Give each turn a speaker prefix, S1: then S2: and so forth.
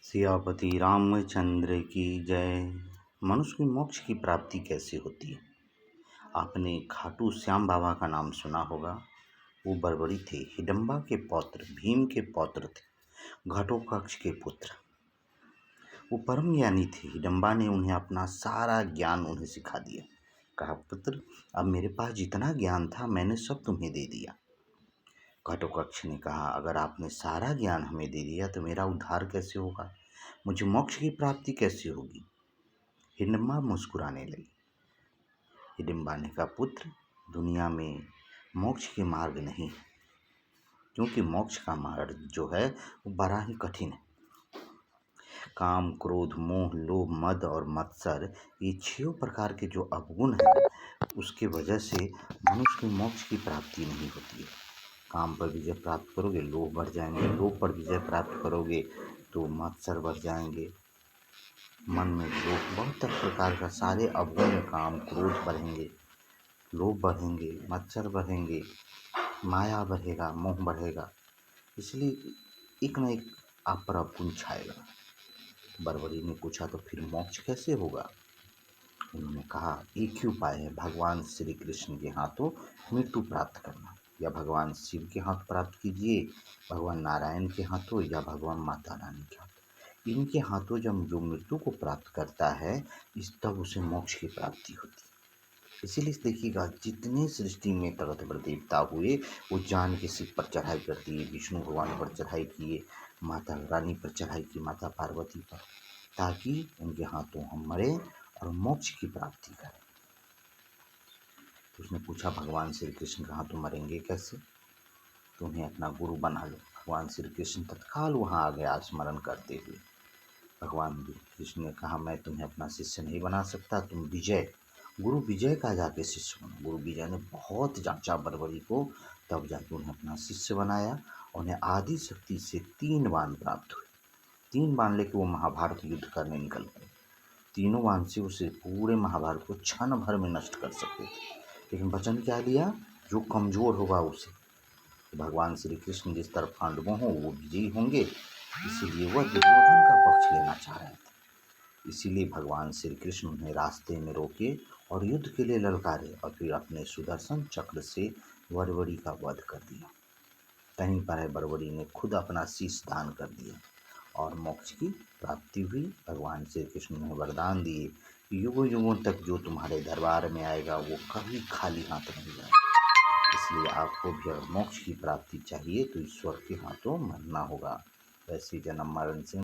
S1: सियापति रामचंद्र की जय। मनुष्य की मोक्ष की प्राप्ति कैसे होती है? आपने खाटू श्याम बाबा का नाम सुना होगा। वो बड़बड़ी थे, हिडम्बा के पौत्र, भीम के पौत्र थे, घटोत्कच के पुत्र। वो परम ज्ञानी थे। हिडम्बा ने उन्हें अपना सारा ज्ञान उन्हें सिखा दिया। कहा, पुत्र, अब मेरे पास जितना ज्ञान था मैंने सब तुम्हें दे दिया। घटोत्कच ने कहा, अगर आपने सारा ज्ञान हमें दे दिया तो मेरा उद्धार कैसे होगा? मुझे मोक्ष की प्राप्ति कैसे होगी? हिडम्बा मुस्कुराने लगी। हिडम्बा ने कहा, पुत्र, दुनिया में मोक्ष के मार्ग नहीं है, क्योंकि मोक्ष का मार्ग जो है वो बड़ा ही कठिन है। काम, क्रोध, मोह, लोभ, मद और मत्सर, ये 6 प्रकार के जो अवगुण हैं, उसके वजह से मनुष्य की मोक्ष की प्राप्ति नहीं होती है। काम पर विजय प्राप्त करोगे, लोभ बढ़ जाएंगे, लोभ पर विजय प्राप्त करोगे तो मत्सर बढ़ जाएंगे, मन में लोभ, बहुत प्रकार का सारे अवगुण, काम, क्रोध बढ़ेंगे, लोभ बढ़ेंगे, मत्सर बढ़ेंगे, माया बढ़ेगा, मोह बढ़ेगा। इसलिए एक न एक आप पर अवगुण छाएगा। बड़बड़ी ने पूछा, तो फिर मोक्ष कैसे होगा? उन्होंने कहा, एक ही उपाय है, भगवान श्री कृष्ण के हाथों मृत्यु प्राप्त करना, या भगवान शिव के हाथ प्राप्त कीजिए, भगवान नारायण के हाथों, या भगवान माता रानी के हाथों। इनके हाथों जब जो मृत्यु को प्राप्त करता है, तब उसे मोक्ष की प्राप्ति होती है। इसीलिए देखिएगा, जितने सृष्टि में तरह तरह देवता हुए, वो जान के शिव पर चढ़ाई कर दिए, विष्णु भगवान पर चढ़ाई किए, माता रानी पर चढ़ाई की, माता पार्वती पर, ताकि उनके हाथों हम मरे और मोक्ष की प्राप्ति करें। तो उसने पूछा, भगवान श्री कृष्ण के हाथों मरेंगे कैसे? तुम्हें अपना गुरु बना लो। भगवान श्री कृष्ण तत्काल वहाँ आ गया स्मरण करते हुए। भगवान कृष्ण ने कहा, मैं तुम्हें अपना शिष्य नहीं बना सकता, तुम विजय, गुरु विजय का जाके शिष्य बनो। गुरु विजय ने बहुत जांचा बड़बड़ी को, तब जाके उन्हें अपना शिष्य बनाया। उन्हें आदि शक्ति से 3 बाण प्राप्त हुए। 3 बाण लेके वो महाभारत युद्ध करने निकल गए। तीनों बाण से उसे पूरे महाभारत को क्षण भर में नष्ट कर सकते थे। लेकिन वचन क्या दिया? जो कमजोर होगा उसे। भगवान श्री कृष्ण जिस तरफ पांडवों हो वो विजयी होंगे, इसीलिए वह दुर्योधन का पक्ष लेना चाह रहे थे। इसीलिए भगवान श्री कृष्ण उन्हें रास्ते में रोके और युद्ध के लिए ललकारे, और फिर अपने सुदर्शन चक्र से बड़बड़ी का वध कर दिया। कहीं पर है, बड़बड़ी ने खुद अपना शीश दान कर दिया और मोक्ष की प्राप्ति हुई। भगवान श्री कृष्ण ने वरदान दिए, युगों युगों तक जो तुम्हारे दरबार में आएगा वो कभी खाली हाथ नहीं जाएगा। इसलिए आपको भी अगर मोक्ष की प्राप्ति चाहिए तो ईश्वर के हाथों मरना होगा। वैसे जन्म मरण से